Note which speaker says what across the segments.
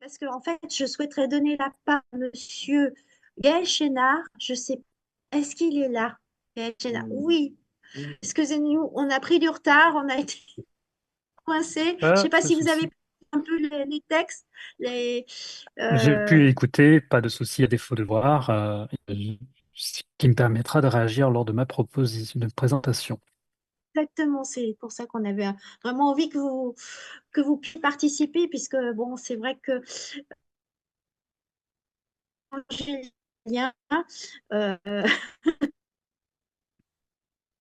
Speaker 1: Parce que en fait, je souhaiterais donner la parole à Monsieur Gaël Chénard. Je sais, est-ce qu'il est là, Gaël Chénard? Oui. Excusez-nous, on a pris du retard, on a été coincés. Je ne sais
Speaker 2: Pas
Speaker 1: pas
Speaker 2: de
Speaker 1: si vous avez
Speaker 2: souci.
Speaker 1: pris un peu les textes, les,
Speaker 2: J'ai
Speaker 1: euh,
Speaker 2: pu écouter, pas de souci à défaut de voir, ce qui me permettra de réagir lors de ma proposition de présentation.
Speaker 1: exactement. C'est pour ça qu'on avait vraiment envie que vous puissiez participer, puisque bon, c'est vrai que Julien, euh,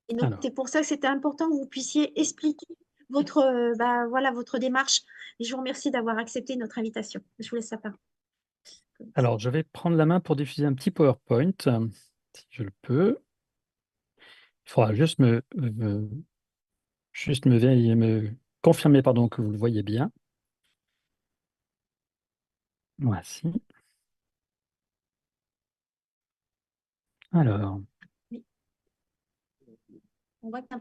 Speaker 1: et donc,
Speaker 2: Alors,
Speaker 1: c'est pour ça que c'était important que vous puissiez expliquer votre, bah, voilà, votre démarche. Et je vous remercie d'avoir accepté notre invitation. Je vous laisse la parole.
Speaker 2: alors, je vais prendre la main pour diffuser un petit PowerPoint, si je le peux. Il faudra juste me confirmer, pardon, que vous le voyez bien. Voici. Alors,
Speaker 1: Oui, on voit que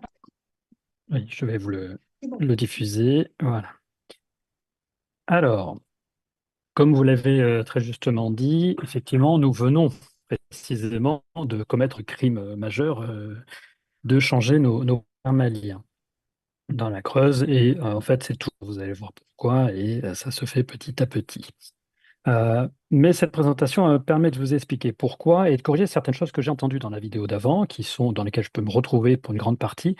Speaker 2: oui, je vais vous
Speaker 1: c'est bon.
Speaker 2: le diffuser. Voilà. Alors, comme vous l'avez très justement dit, effectivement, nous venons précisément de commettre crime majeur, de changer nos maliens dans la Creuse. Et en fait, c'est tout. Vous allez voir pourquoi. Et ça se fait petit à petit. Mais cette présentation permet de vous expliquer pourquoi et de corriger certaines choses que j'ai entendues dans la vidéo d'avant, qui sont dans lesquelles je peux me retrouver pour une grande partie.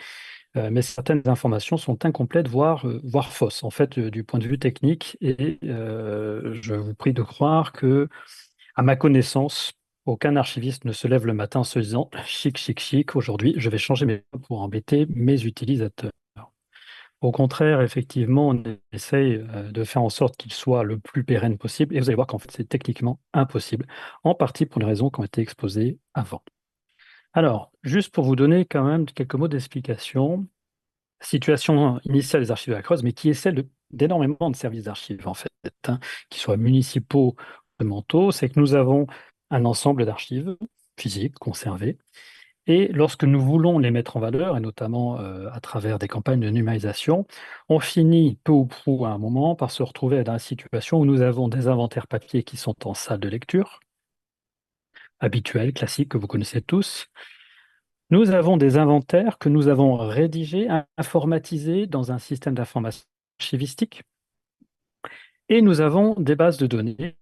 Speaker 2: Mais certaines informations sont incomplètes, voire fausses, en fait, du point de vue technique. Et je vous prie de croire que, à ma connaissance, aucun archiviste ne se lève le matin en se disant chic, chic, chic, aujourd'hui, je vais changer mes mots pour embêter mes utilisateurs. Au contraire, effectivement, on essaye de faire en sorte qu'il soit le plus pérenne possible. Et vous allez voir qu'en fait, c'est techniquement impossible, en partie pour les raisons qui ont été exposées avant. Alors, juste pour vous donner quand même quelques mots d'explication, situation initiale des archives de la Creuse, mais qui est celle d'énormément de services d'archives, en fait, hein, qui soient municipaux ou mentaux, c'est que nous avons un ensemble d'archives physiques conservées, et lorsque nous voulons les mettre en valeur, et notamment à travers des campagnes de numérisation, on finit peu ou prou à un moment par se retrouver dans la situation où nous avons des inventaires papier qui sont en salle de lecture, habituels, classiques, que vous connaissez tous. Nous avons des inventaires que nous avons rédigés, informatisés dans un système d'information archivistique. Et nous avons des bases de données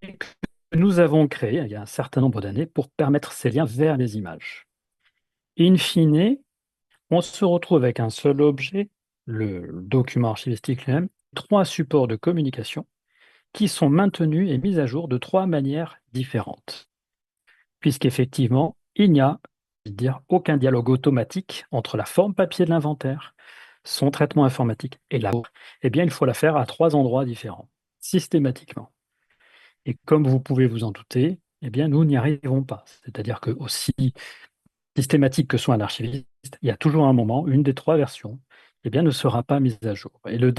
Speaker 2: que nous avons créées il y a un certain nombre d'années pour permettre ces liens vers les images. In fine, on se retrouve avec un seul objet, le document archivistique lui-même, trois supports de communication qui sont maintenus et mis à jour de trois manières différentes. Puisqu'effectivement, il n'y a, je veux dire, aucun dialogue automatique entre la forme papier de l'inventaire, son traitement informatique et la vôtre. Eh bien, il faut la faire à trois endroits différents, systématiquement. Et comme vous pouvez vous en douter, eh bien, nous n'y arrivons pas. C'est-à-dire que aussi systématique que soit un archiviste, il y a toujours un moment, une des trois versions, eh bien, ne sera pas mise à jour. Et le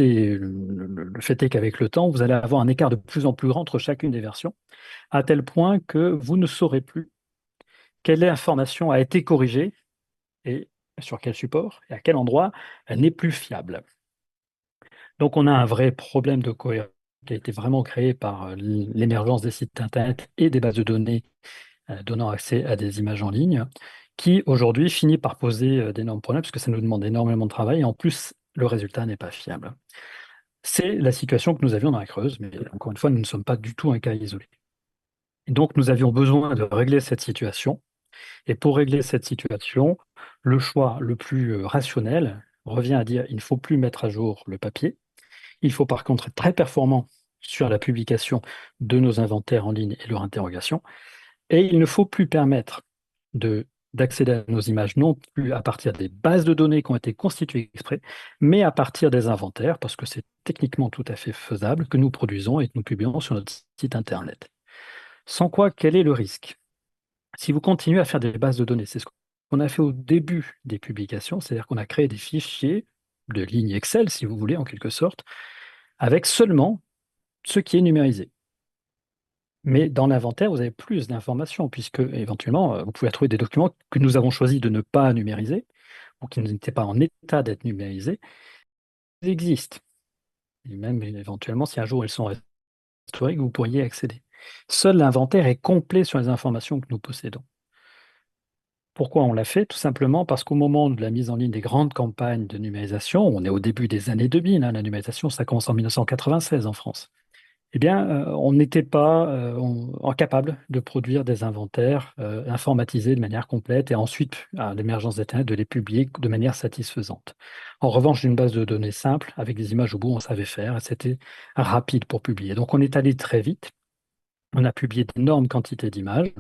Speaker 2: fait est qu'avec le temps, vous allez avoir un écart de plus en plus grand entre chacune des versions, à tel point que vous ne saurez plus quelle information a été corrigée et sur quel support et à quel endroit elle n'est plus fiable. Donc on a un vrai problème de cohérence qui a été vraiment créé par l'émergence des sites Internet et des bases de données donnant accès à des images en ligne, qui aujourd'hui finit par poser d'énormes problèmes parce que ça nous demande énormément de travail et en plus le résultat n'est pas fiable. C'est la situation que nous avions dans la Creuse, mais encore une fois, nous ne sommes pas du tout un cas isolé. Et donc nous avions besoin de régler cette situation. Et pour régler cette situation, le choix le plus rationnel revient à dire il ne faut plus mettre à jour le papier. Il faut par contre être très performant sur la publication de nos inventaires en ligne et leur interrogation. Et il ne faut plus permettre de d'accéder à nos images non plus à partir des bases de données qui ont été constituées exprès, mais à partir des inventaires, parce que c'est techniquement tout à fait faisable, que nous produisons et que nous publions sur notre site Internet. Sans quoi, quel est le risque? Si vous continuez à faire des bases de données, c'est ce qu'on a fait au début des publications, c'est-à-dire qu'on a créé des fichiers de lignes Excel, si vous voulez, en quelque sorte, avec seulement ce qui est numérisé. Mais dans l'inventaire, vous avez plus d'informations, puisque éventuellement, vous pouvez trouver des documents que nous avons choisi de ne pas numériser, ou qui n'étaient pas en état d'être numérisés. Ils existent. Et même éventuellement, si un jour ils sont historique, vous pourriez accéder. Seul l'inventaire est complet sur les informations que nous possédons. Pourquoi on l'a fait? Tout simplement parce qu'au moment de la mise en ligne des grandes campagnes de numérisation, on est au début des années 2000, hein, la numérisation, ça commence en 1996 en France. Eh bien, on n'était pas capable de produire des inventaires informatisés de manière complète et ensuite, à l'émergence d'Internet, de les publier de manière satisfaisante. En revanche, une base de données simple, avec des images au bout, on savait faire et c'était rapide pour publier. Donc, on est allé très vite. On a publié d'énormes quantités d'images.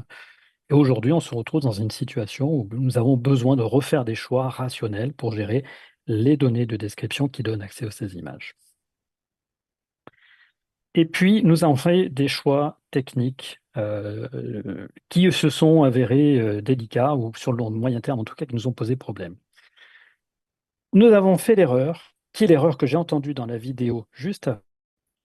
Speaker 2: Et aujourd'hui, on se retrouve dans une situation où nous avons besoin de refaire des choix rationnels pour gérer les données de description qui donnent accès à ces images. Et puis, nous avons fait des choix techniques qui se sont avérés délicats, ou sur le long moyen terme en tout cas, qui nous ont posé problème. Nous avons fait l'erreur, qui est l'erreur que j'ai entendue dans la vidéo juste avant,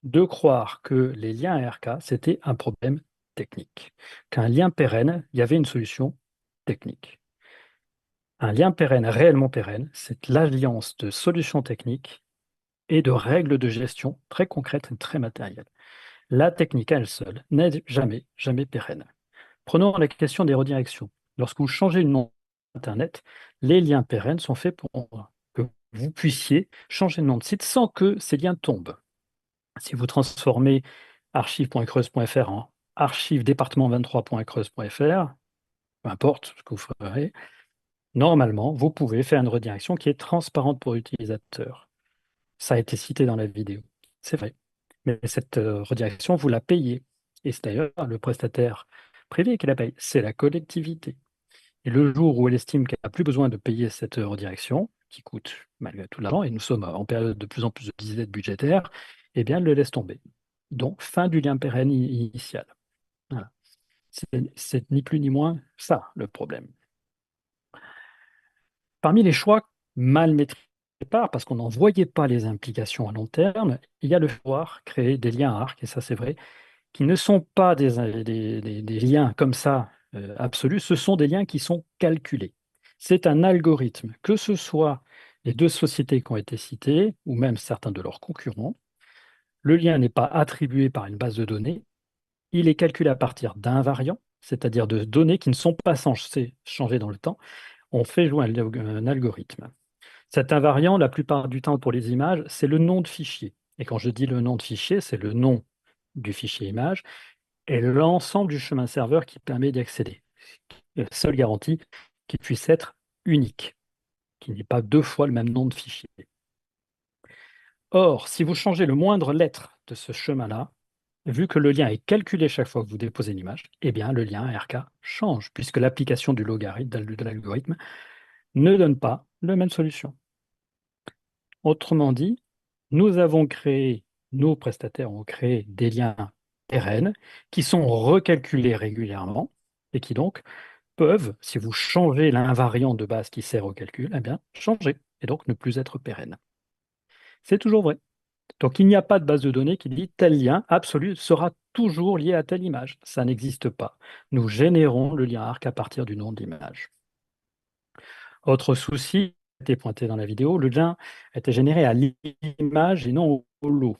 Speaker 2: de croire que les liens ARK, c'était un problème technique. Qu'un lien pérenne, il y avait une solution technique. Un lien pérenne, réellement pérenne, c'est l'alliance de solutions techniques et de règles de gestion très concrètes et très matérielles. La technique à elle seule n'est jamais, jamais pérenne. Prenons la question des redirections. Lorsque vous changez le nom Internet, les liens pérennes sont faits pour que vous puissiez changer de nom de site sans que ces liens tombent. Si vous transformez archive.creuse.fr en archive-département23.creuse.fr, peu importe ce que vous ferez, normalement, vous pouvez faire une redirection qui est transparente pour l'utilisateur. Ça a été cité dans la vidéo. C'est vrai. Mais cette redirection, vous la payez. Et c'est d'ailleurs le prestataire privé qui la paye. C'est la collectivité. Et le jour où elle estime qu'elle n'a plus besoin de payer cette redirection, qui coûte malgré tout de l'argent, et nous sommes en période de plus en plus de disette budgétaire, eh bien, elle le laisse tomber. Donc, fin du lien pérenne initial. Voilà. C'est ni plus ni moins ça, le problème. Parmi les choix mal maîtrisés au départ, parce qu'on n'en voyait pas les implications à long terme, il y a le choix créer des liens ARC, et ça c'est vrai, qui ne sont pas des liens comme ça absolus, ce sont des liens qui sont calculés. C'est un algorithme, que ce soit les deux sociétés qui ont été citées, ou même certains de leurs concurrents. Le lien n'est pas attribué par une base de données, il est calculé à partir d'invariants, c'est-à-dire de données qui ne sont pas censées changer dans le temps. On fait jouer un algorithme. Cet invariant, la plupart du temps pour les images, c'est le nom de fichier. Et quand je dis le nom de fichier, c'est le nom du fichier image et l'ensemble du chemin serveur qui permet d'y accéder. Seule garantie qu'il puisse être unique, qu'il n'y ait pas deux fois le même nom de fichier. Or, si vous changez le moindre lettre de ce chemin-là, vu que le lien est calculé chaque fois que vous déposez une image, eh bien le lien RK change, puisque l'application du logarithme, de l'algorithme, ne donne pas la même solution. Autrement dit, nos prestataires ont créé des liens pérennes qui sont recalculés régulièrement et qui donc peuvent, si vous changez l'invariant de base qui sert au calcul, eh bien, changer et donc ne plus être pérenne. C'est toujours vrai. Donc il n'y a pas de base de données qui dit tel lien absolu sera toujours lié à telle image. Ça n'existe pas. Nous générons le lien arc à partir du nom de l'image. Autre souci, a été pointé dans la vidéo, le lien a été généré à l'image et non au lot.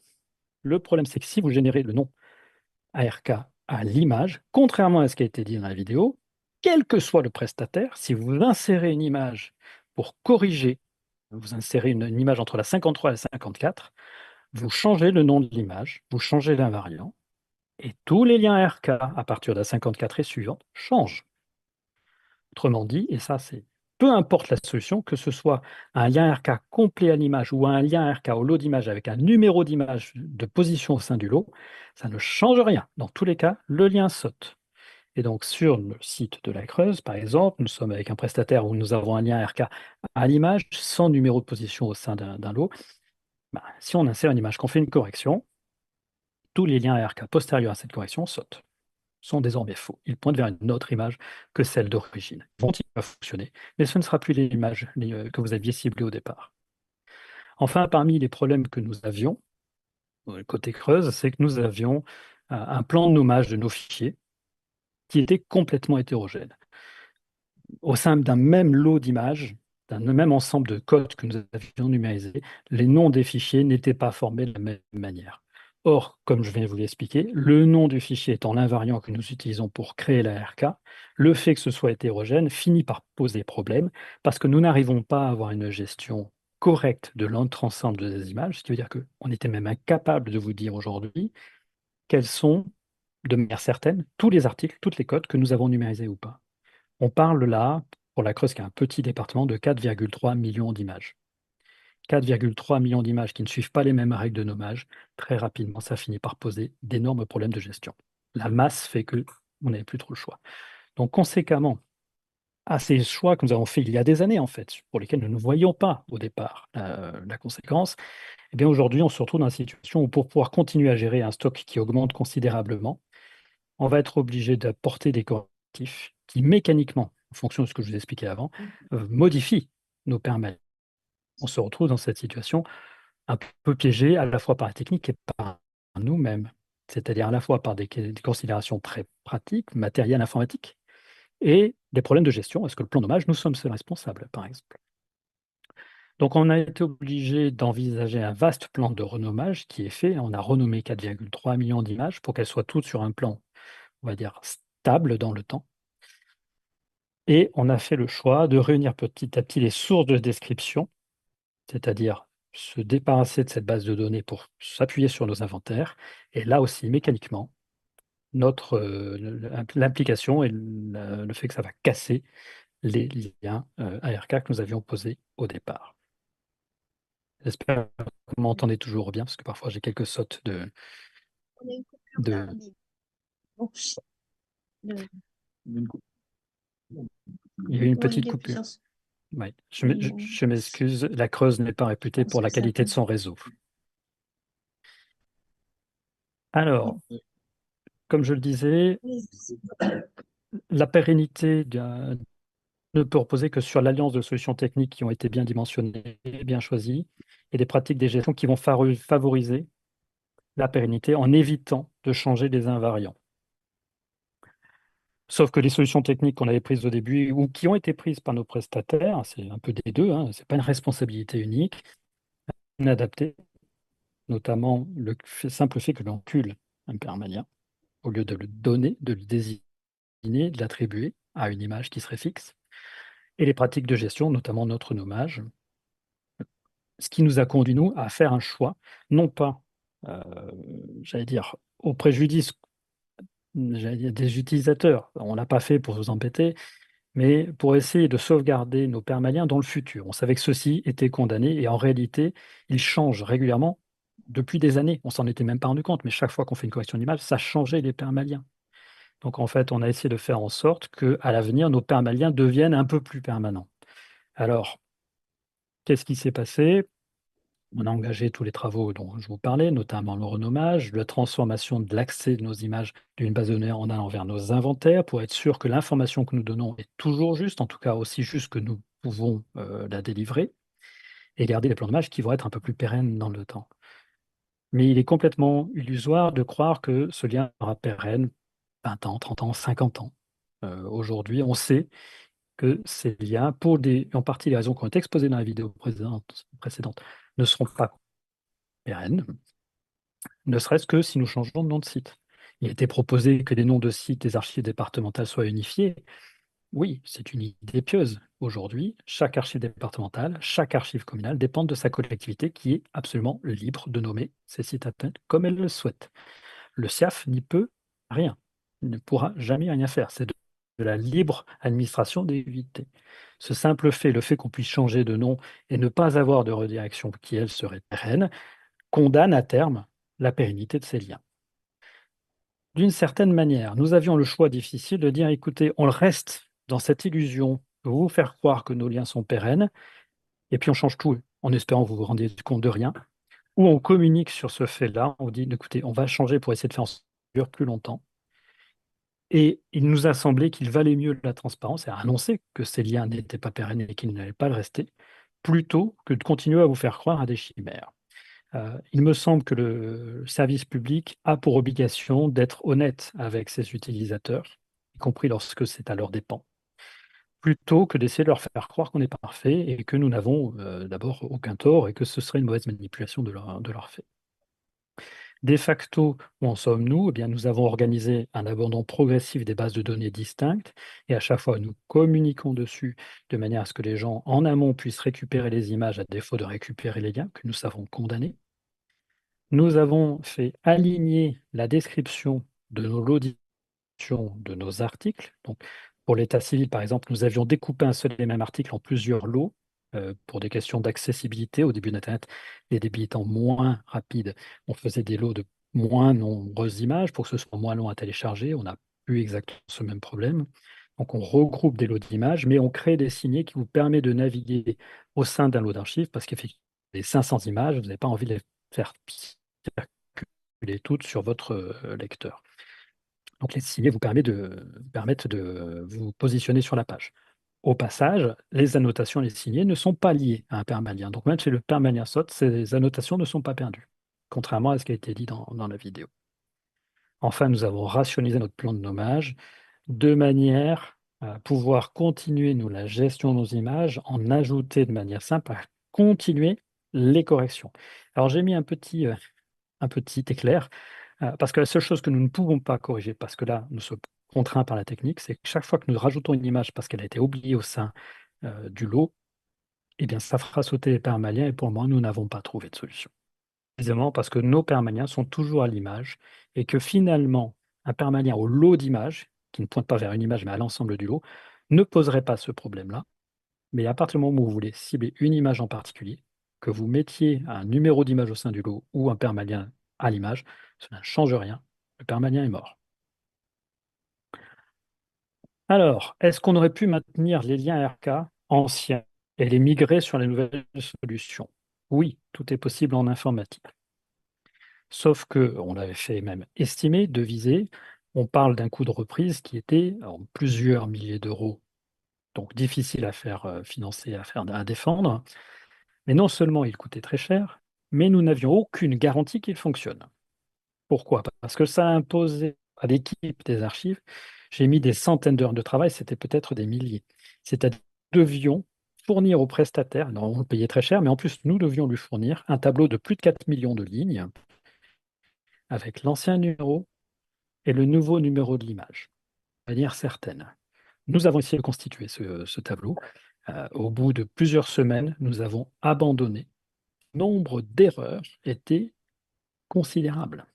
Speaker 2: Le problème, c'est que si vous générez le nom ARK à l'image, contrairement à ce qui a été dit dans la vidéo, quel que soit le prestataire, si vous insérez une image pour corriger, vous insérez une image entre la 53 et la 54, vous changez le nom de l'image, vous changez l'invariant, et tous les liens RK à partir de la 54 et suivante changent. Autrement dit, et ça c'est peu importe la solution, que ce soit un lien RK complet à l'image ou un lien RK au lot d'image avec un numéro d'image de position au sein du lot, ça ne change rien. Dans tous les cas, le lien saute. Et donc sur le site de la Creuse, par exemple, nous sommes avec un prestataire où nous avons un lien RK à l'image sans numéro de position au sein d'un lot. Bah, si on insère une image, qu'on fait une correction, tous les liens RK postérieurs à cette correction sautent, sont désormais faux. Ils pointent vers une autre image que celle d'origine. Ils vont continuer à fonctionner, mais ce ne sera plus l'image que vous aviez ciblée au départ. Enfin, parmi les problèmes que nous avions, côté Creuse, c'est que nous avions un plan de nommage de nos fichiers qui était complètement hétérogène. Au sein d'un même lot d'images, d'un même ensemble de codes que nous avions numérisés, les noms des fichiers n'étaient pas formés de la même manière. Or, comme je viens de vous l'expliquer, le nom du fichier étant l'invariant que nous utilisons pour créer la RK, le fait que ce soit hétérogène finit par poser problème parce que nous n'arrivons pas à avoir une gestion correcte de l'ensemble des images, ce qui veut dire qu'on était même incapable de vous dire aujourd'hui quels sont, de manière certaine, tous les articles, toutes les codes que nous avons numérisés ou pas. On parle là, pour la Creuse, qui est un petit département, de 4,3 millions d'images. 4,3 millions d'images qui ne suivent pas les mêmes règles de nommage, très rapidement, ça finit par poser d'énormes problèmes de gestion. La masse fait que on n'avait plus trop le choix. Donc, conséquemment, à ces choix que nous avons faits il y a des années, en fait, pour lesquels nous ne voyions pas au départ la conséquence, eh bien aujourd'hui, on se retrouve dans une situation où pour pouvoir continuer à gérer un stock qui augmente considérablement, on va être obligé d'apporter des correctifs qui, mécaniquement, en fonction de ce que je vous expliquais avant, modifient nos permis. On se retrouve dans cette situation un peu piégé à la fois par la technique et par nous-mêmes, c'est-à-dire à la fois par des considérations très pratiques, matérielles, informatiques, et des problèmes de gestion. Est-ce que le plan dommage, nous sommes seuls responsables, par exemple? Donc, on a été obligé d'envisager un vaste plan de renommage qui est fait. On a renommé 4,3 millions d'images pour qu'elles soient toutes sur un plan, on va dire, stable dans le temps. Et on a fait le choix de réunir petit à petit les sources de description, c'est-à-dire se débarrasser de cette base de données pour s'appuyer sur nos inventaires. Et là aussi, mécaniquement, l'implication et le fait que ça va casser les liens ARK que nous avions posés au départ. J'espère que vous m'entendez toujours bien, parce que parfois j'ai quelques sautes
Speaker 1: On a une coupure
Speaker 2: de...
Speaker 1: là. Bon, le-
Speaker 2: Il y a eu une
Speaker 1: oui,
Speaker 2: petite
Speaker 1: il appuie
Speaker 2: coupure.
Speaker 1: sur
Speaker 2: Ouais.
Speaker 1: oui, bon,
Speaker 2: Je m'excuse, la Creuse n'est pas
Speaker 1: je
Speaker 2: réputée
Speaker 1: pense
Speaker 2: pour
Speaker 1: que
Speaker 2: la
Speaker 1: ça
Speaker 2: qualité
Speaker 1: peut.
Speaker 2: de son réseau. Alors, comme je le disais,
Speaker 1: Oui,
Speaker 2: la pérennité ne peut reposer que sur l'alliance de solutions techniques qui ont été bien dimensionnées, bien choisies, et des pratiques de gestion qui vont favoriser la pérennité en évitant de changer les invariants. Sauf que les solutions techniques qu'on avait prises au début ou qui ont été prises par nos prestataires, c'est un peu des deux, hein, ce n'est pas une responsabilité unique, inadaptée, notamment simple fait que l'on cule un permalien, au lieu de le donner, de le désigner, de l'attribuer à une image qui serait fixe, et les pratiques de gestion, notamment notre nommage, ce qui nous a conduit, nous, à faire un choix, non pas, euh, j'allais dire, au préjudice j'allais dire, des utilisateurs. On ne l'a pas fait pour vous embêter, mais pour essayer de sauvegarder nos permaliens dans le futur. On savait que ceux-ci étaient condamnés et en réalité, ils changent régulièrement depuis des années. On s'en était même pas rendu compte, mais chaque fois qu'on fait une correction d'image, ça changeait les permaliens. Donc en fait, on a essayé de faire en sorte qu'à l'avenir, nos permaliens deviennent un peu plus permanents. Alors, qu'est-ce qui s'est passé? On a engagé tous les travaux dont je vous parlais, notamment le renommage, la transformation de l'accès de nos images d'une base de données en allant vers nos inventaires pour être sûr que l'information que nous donnons est toujours juste, en tout cas aussi juste que nous pouvons la délivrer, et garder les plans d'images qui vont être un peu plus pérennes dans le temps. Mais il est complètement illusoire de croire que ce lien sera pérenne 20 ans, 30 ans, 50 ans. Aujourd'hui, on sait que ces liens, pour en partie les raisons qui ont été exposées dans la vidéo précédente, ne seront pas pérennes, ne serait-ce que si nous changeons de nom de site. Il a été proposé que des noms de sites des archives départementales soient unifiés. Oui, c'est une idée pieuse. Aujourd'hui, chaque archive départementale, chaque archive communale dépend de sa collectivité qui est absolument libre de nommer ses sites internet comme elle le souhaite. Le SIAF n'y peut rien. Il ne pourra jamais rien faire. C'est de la libre administration des unités. Ce simple fait, le fait qu'on puisse changer de nom et ne pas avoir de redirection qui, elle, serait pérenne, condamne à terme la pérennité de ces liens. D'une certaine manière, nous avions le choix difficile de dire, écoutez, on reste dans cette illusion de vous faire croire que nos liens sont pérennes, et puis on change tout en espérant que vous vous rendiez compte de rien, ou on communique sur ce fait-là, on dit, écoutez, on va changer pour essayer de faire en sorte que ça dure plus longtemps. Et il nous a semblé qu'il valait mieux la transparence et annoncer que ces liens n'étaient pas pérennes et qu'ils n'allaient pas le rester, plutôt que de continuer à vous faire croire à des chimères. Il me semble que le service public a pour obligation d'être honnête avec ses utilisateurs, y compris lorsque c'est à leurs dépens, plutôt que d'essayer de leur faire croire qu'on est parfait et que nous n'avons d'abord aucun tort et que ce serait une mauvaise manipulation de leur fait. De facto, où en sommes-nous? Eh bien, nous avons organisé un abandon progressif des bases de données distinctes et à chaque fois, nous communiquons dessus de manière à ce que les gens en amont puissent récupérer les images à défaut de récupérer les liens que nous savons condamnés. Nous avons fait aligner la description de nos lots de nos articles. Donc, pour l'état civil, par exemple, nous avions découpé un seul et même article en plusieurs lots pour des questions d'accessibilité. Au début d'Internet, les débits étant moins rapides, on faisait des lots de moins nombreuses images pour que ce soit moins long à télécharger. On n'a plus exactement ce même problème. Donc, on regroupe des lots d'images, mais on crée des signets qui vous permettent de naviguer au sein d'un lot d'archives parce qu'effectivement, les 500 images, vous n'avez pas envie de les faire circuler toutes sur votre lecteur. Donc les signets permettent de vous positionner sur la page. Au passage, les annotations et les signets ne sont pas liés à un permalien. Donc même chez le permalien SOT, ces annotations ne sont pas perdues, contrairement à ce qui a été dit dans la vidéo. Enfin, nous avons rationalisé notre plan de nommage de manière à pouvoir continuer, nous, la gestion de nos images, en ajouter de manière simple à continuer les corrections. Alors j'ai mis un petit éclair parce que la seule chose que nous ne pouvons pas corriger, parce que là, nous sommes contraints par la technique, c'est que chaque fois que nous rajoutons une image parce qu'elle a été oubliée au sein du lot, eh bien, ça fera sauter les permaliens et pour le moment, nous n'avons pas trouvé de solution. Précisément parce que nos permaliens sont toujours à l'image et que finalement, un permalien au lot d'images, qui ne pointe pas vers une image mais à l'ensemble du lot, ne poserait pas ce problème-là. Mais à partir du moment où vous voulez cibler une image en particulier, que vous mettiez un numéro d'image au sein du lot ou un permalien à l'image, cela ne change rien. Le permalien est mort. Alors, est-ce qu'on aurait pu maintenir les liens RK anciens et les migrer sur les nouvelles solutions? Oui, tout est possible en informatique. Sauf que, on l'avait fait même estimer, deviser, on parle d'un coût de reprise qui était en plusieurs milliers d'euros, donc difficile à faire financer, à défendre. Mais non seulement il coûtait très cher, mais nous n'avions aucune garantie qu'il fonctionne. Pourquoi? Parce que ça a imposé à l'équipe des archives, j'ai mis des centaines d'heures de travail, c'était peut-être des milliers. C'est-à-dire que nous devions fournir aux prestataires, non, on le payait très cher, mais en plus, nous devions lui fournir un tableau de plus de 4 millions de lignes avec l'ancien numéro et le nouveau numéro de l'image, de manière certaine. Nous avons essayé de constituer ce tableau. Au bout de plusieurs semaines, nous avons abandonné. Le nombre d'erreurs était considérable.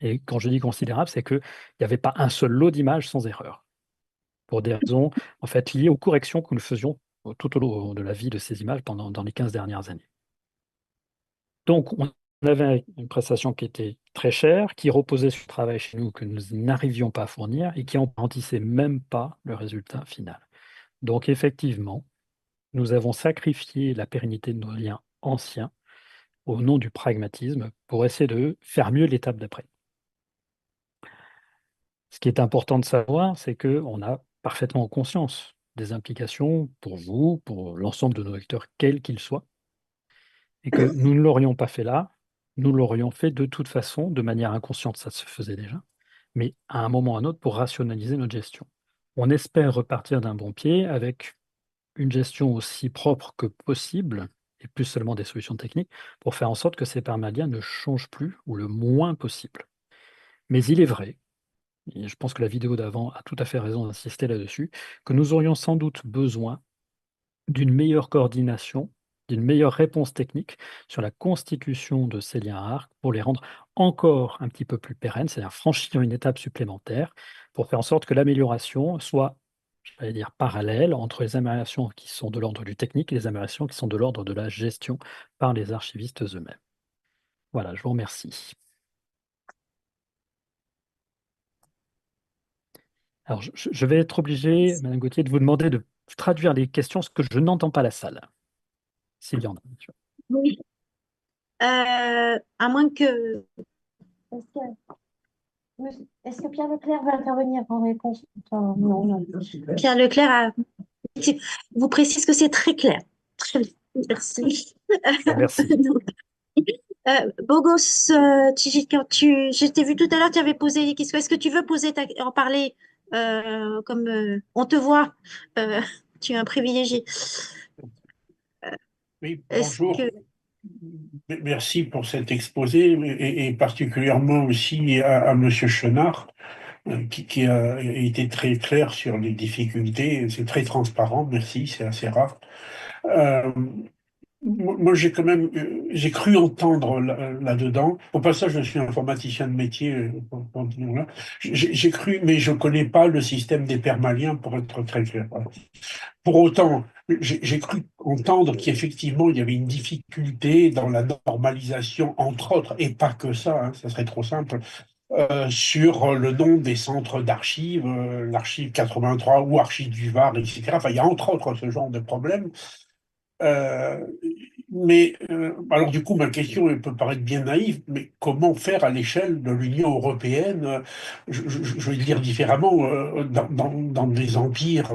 Speaker 2: Et quand je dis considérable, c'est qu'il n'y avait pas un seul lot d'images sans erreur, pour des raisons en fait liées aux corrections que nous faisions tout au long de la vie de ces images dans les 15 dernières années. Donc, on avait une prestation qui était très chère, qui reposait sur le travail chez nous que nous n'arrivions pas à fournir et qui n'en garantissait même pas le résultat final. Donc, effectivement, nous avons sacrifié la pérennité de nos liens anciens au nom du pragmatisme pour essayer de faire mieux l'étape d'après. Ce qui est important de savoir, c'est qu'on a parfaitement conscience des implications pour vous, pour l'ensemble de nos lecteurs, quels qu'ils soient, et que nous ne l'aurions pas fait là, nous l'aurions fait de toute façon, de manière inconsciente, ça se faisait déjà, mais à un moment ou à un autre pour rationaliser notre gestion. On espère repartir d'un bon pied avec une gestion aussi propre que possible, et plus seulement des solutions techniques, pour faire en sorte que ces permaliens ne changent plus ou le moins possible. Mais il est vrai, et je pense que la vidéo d'avant a tout à fait raison d'insister là-dessus, que nous aurions sans doute besoin d'une meilleure coordination, d'une meilleure réponse technique sur la constitution de ces liens ARC pour les rendre encore un petit peu plus pérennes, c'est-à-dire franchir une étape supplémentaire pour faire en sorte que l'amélioration soit, j'allais dire, parallèle entre les améliorations qui sont de l'ordre du technique et les améliorations qui sont de l'ordre de la gestion par les archivistes eux-mêmes. Voilà, je vous remercie. Alors, je vais être obligé, Madame Gauthier, de vous demander de traduire les questions parce que je n'entends pas la salle, s'il y en a, bien sûr.
Speaker 1: Oui. À moins que... Est-ce que Pierre Leclerc va intervenir en réponse? Enfin, non, non. Pierre Leclerc a... vous précise que c'est très clair. Très bien. Merci.
Speaker 2: Merci.
Speaker 1: Bogos, quand je t'ai vu tout à l'heure, tu avais posé des questions. Est-ce que tu veux en parler comme on te voit, euh, tu es un privilégié.
Speaker 3: Oui,
Speaker 1: Est-ce que
Speaker 3: bonjour. Merci pour cet exposé et particulièrement aussi à Monsieur Chenard qui a été très clair sur les difficultés. C'est très transparent, merci, c'est assez rare. Euh, Moi, j'ai quand même, j'ai cru entendre là-dedans. Au passage, je suis informaticien de métier. Là. J'ai cru, mais je connais pas le système des permaliens pour être très clair. Voilà. Pour autant, j'ai cru entendre qu'effectivement, il y avait une difficulté dans la normalisation, entre autres, et pas que ça, hein, ça serait trop simple, sur le nom des centres d'archives, l'archive 83 ou archive du Var, etc. Enfin, il y a entre autres ce genre de problème. Euh, alors du coup, ma question elle peut paraître bien naïve, mais comment faire à l'échelle de l'Union européenne, je vais le dire différemment, dans des empires,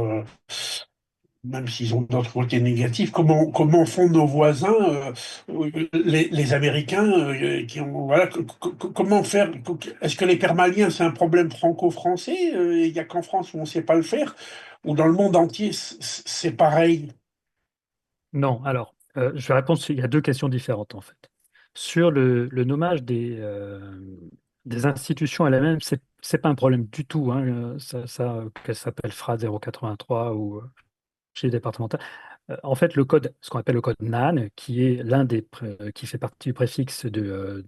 Speaker 3: même s'ils ont d'autres côtés négatifs, comment font nos voisins, les Américains, qui ont, voilà, comment faire, est-ce que les permaliens, c'est un problème franco-français, il n'y a qu'en France où on ne sait pas le faire, ou dans le monde entier, c'est pareil?
Speaker 2: Non, alors, je vais répondre, il y a deux questions différentes en fait. Sur le nommage des institutions elles-mêmes, c'est pas un problème du tout, hein, qu'elle s'appelle FRA 083 ou chez départemental. En fait, le code, ce qu'on appelle le code NaN, qui est qui fait partie du préfixe de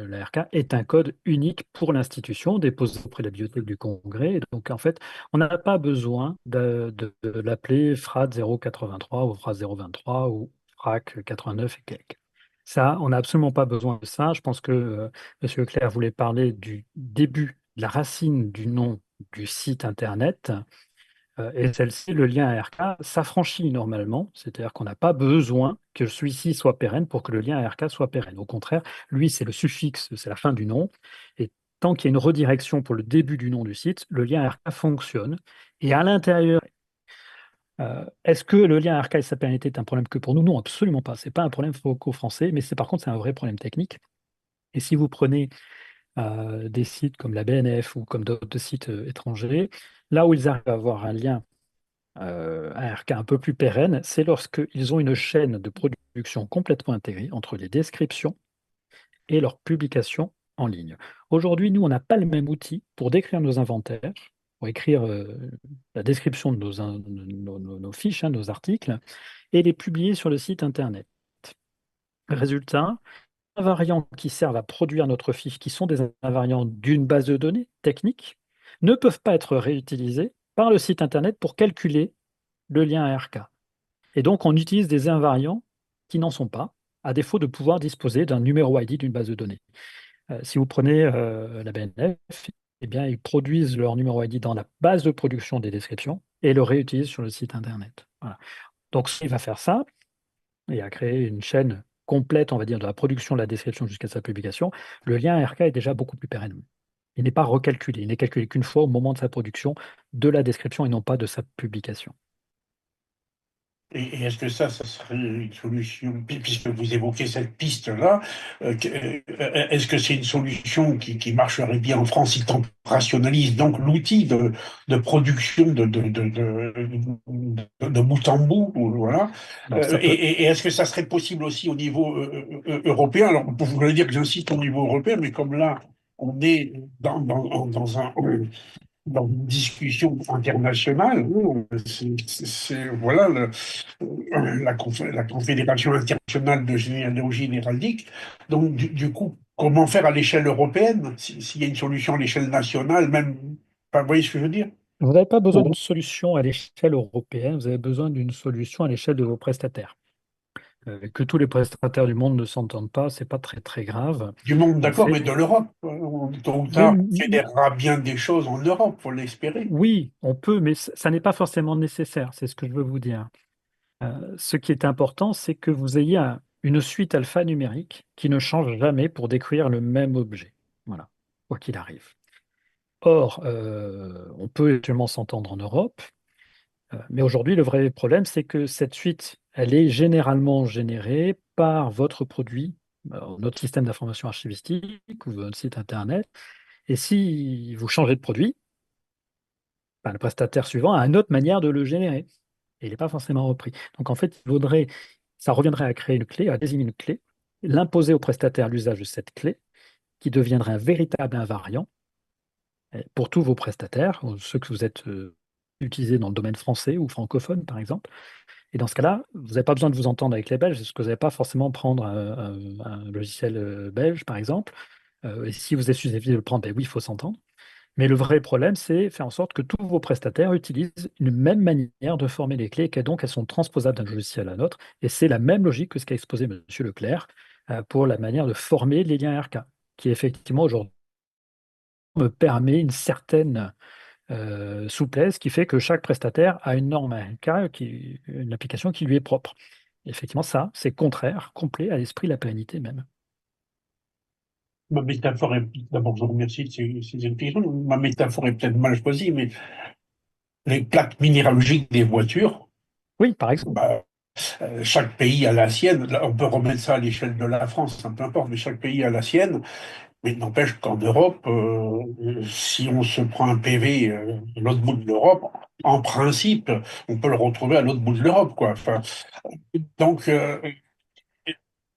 Speaker 2: l'ARK, est un code unique pour l'institution, déposé auprès de la bibliothèque du Congrès. Et donc, en fait, on n'a pas besoin de l'appeler FRAD 083 ou FRAD 023 ou FRAC 89 et quelques. Ça, on n'a absolument pas besoin de ça. Je pense que M. Leclerc voulait parler du début, de la racine du nom du site Internet. Et celle-ci, le lien ARK, s'affranchit normalement, c'est-à-dire qu'on n'a pas besoin que celui-ci soit pérenne pour que le lien ARK soit pérenne. Au contraire, lui, c'est le suffixe, c'est la fin du nom. Et tant qu'il y a une redirection pour le début du nom du site, le lien ARK fonctionne. Et à l'intérieur, est-ce que le lien ARK et sa pérennité est un problème que pour nous? Non, absolument pas. Ce n'est pas un problème franco-français, mais c'est par contre, c'est un vrai problème technique. Et si vous prenez des sites comme la BNF ou comme d'autres sites étrangers, là où ils arrivent à avoir un lien ARK un peu plus pérenne, c'est lorsqu'ils ont une chaîne de production complètement intégrée entre les descriptions et leurs publications en ligne. Aujourd'hui, nous, on n'a pas le même outil pour décrire nos inventaires, pour écrire la description de nos fiches, hein, nos articles, et les publier sur le site Internet. Résultat, les invariants qui servent à produire notre fiche, qui sont des invariants d'une base de données technique, ne peuvent pas être réutilisés par le site Internet pour calculer le lien ARK. Et donc, on utilise des invariants qui n'en sont pas, à défaut de pouvoir disposer d'un numéro ID d'une base de données. Si vous prenez la BNF, eh bien, ils produisent leur numéro ID dans la base de production des descriptions et le réutilisent sur le site Internet. Voilà. Donc, il va faire ça et a créé une chaîne complète, on va dire, de la production de la description jusqu'à sa publication. Le lien ARK est déjà beaucoup plus pérenne. Il n'est pas recalculé. Il n'est calculé qu'une fois au moment de sa production de la description et non pas de sa publication.
Speaker 3: Et est-ce que ça serait une solution, puisque vous évoquez cette piste-là, est-ce que c'est une solution qui marcherait bien en France si on rationalise donc l'outil de production de bout en bout, voilà.
Speaker 2: Alors, ça peut.
Speaker 3: Et est-ce que ça serait possible aussi au niveau européen? Alors, vous voulez dire que j'insiste au niveau européen, mais comme là, on est dans un dans une discussion internationale, voilà la Confédération internationale de généalogie héraldique. Donc, du coup, comment faire à l'échelle européenne, s'il y a une solution à l'échelle nationale, même, enfin, vous voyez ce que je veux dire?
Speaker 2: Vous n'avez pas besoin d'une
Speaker 3: Pour-
Speaker 2: solution à l'échelle européenne, vous avez besoin d'une solution à l'échelle de vos prestataires. Que tous les prestataires du monde ne s'entendent pas, c'est pas très très grave.
Speaker 3: Du monde,
Speaker 2: On
Speaker 3: d'accord,
Speaker 2: fait,
Speaker 3: mais de l'Europe. Tôt ou
Speaker 2: oui,
Speaker 3: tard, on fédérera bien des choses en Europe, faut l'espérer.
Speaker 2: oui, on peut, mais ça n'est pas forcément nécessaire, c'est ce que je veux vous dire. Ce qui est important, c'est que vous ayez une suite alphanumérique qui ne change jamais pour décrire le même objet. Voilà, quoi qu'il arrive. Or, on peut actuellement s'entendre en Europe. Mais aujourd'hui, le vrai problème, c'est que cette suite, elle est généralement générée par votre produit, notre système d'information archivistique ou votre site Internet. Et si vous changez de produit, ben, le prestataire suivant a une autre manière de le générer. Et il n'est pas forcément repris. Donc en fait, ça reviendrait à créer une clé, à désigner une clé l'imposer au prestataire l'usage de cette clé, qui deviendrait un véritable invariant pour tous vos prestataires, ou ceux que vous êtes utilisés dans le domaine français ou francophone, par exemple. Et dans ce cas-là, vous n'avez pas besoin de vous entendre avec les Belges, parce que vous n'allez pas forcément prendre un logiciel belge, par exemple. Et si vous êtes susceptible de le prendre, ben oui, il faut s'entendre. Mais le vrai problème, c'est faire en sorte que tous vos prestataires utilisent une même manière de former les clés, et que donc elles sont transposables d'un logiciel à l'autre. Et c'est la même logique que ce qu'a exposé M. Leclerc pour la manière de former les liens RK, qui effectivement aujourd'hui me permet une certaine souplesse qui fait que chaque prestataire a une norme RK, une application qui lui est propre. Et effectivement, ça, c'est contraire, complet à l'esprit de la pérennité même.
Speaker 3: Ma métaphore est, d'abord, je vous remercie de ces explications. Ma métaphore est peut-être mal choisie, mais les plaques minéralogiques des voitures,
Speaker 2: Oui, par exemple.
Speaker 3: bah, chaque pays a la sienne. Là, on peut remettre ça à l'échelle de la France, hein, peu importe, mais chaque pays a la sienne. Mais il n'empêche qu'en Europe, si on se prend un PV de l'autre bout de l'Europe, en principe, on peut le retrouver à l'autre bout de l'Europe, quoi. Enfin, donc,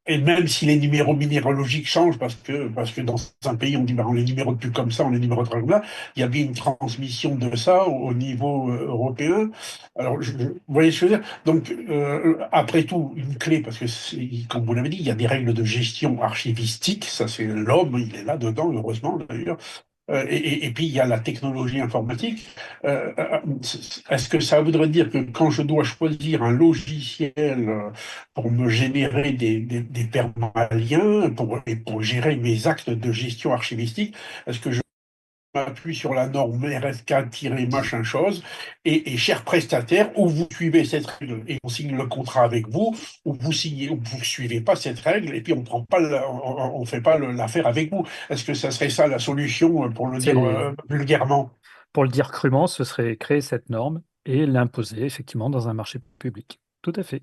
Speaker 3: et même si les numéros minéralogiques changent, parce que dans un pays, on dit, bah, on les numérote plus comme ça, on les numérote comme ça, il y a bien une transmission de ça au niveau européen. Alors, vous voyez ce que je veux dire? Donc, après tout, une clé, parce que, comme vous l'avez dit, il y a des règles de gestion archivistique, ça c'est l'homme, il est là-dedans, heureusement d'ailleurs. Et puis, il y a la technologie informatique. Est-ce que ça voudrait dire que quand je dois choisir un logiciel pour me générer des permaliens, et pour gérer mes actes de gestion archivistique, est-ce que je m'appuie sur la norme RFK-machin chose, et cher prestataire, ou vous suivez cette règle et on signe le contrat avec vous, ou vous signez, ou vous suivez pas cette règle et puis on prend pas, on fait pas l'affaire avec vous. Est-ce que ça serait ça la solution pour le dire
Speaker 2: C'est,
Speaker 3: vulgairement?
Speaker 2: pour le dire crûment, ce serait créer cette norme et l'imposer effectivement dans un marché public. Tout à fait.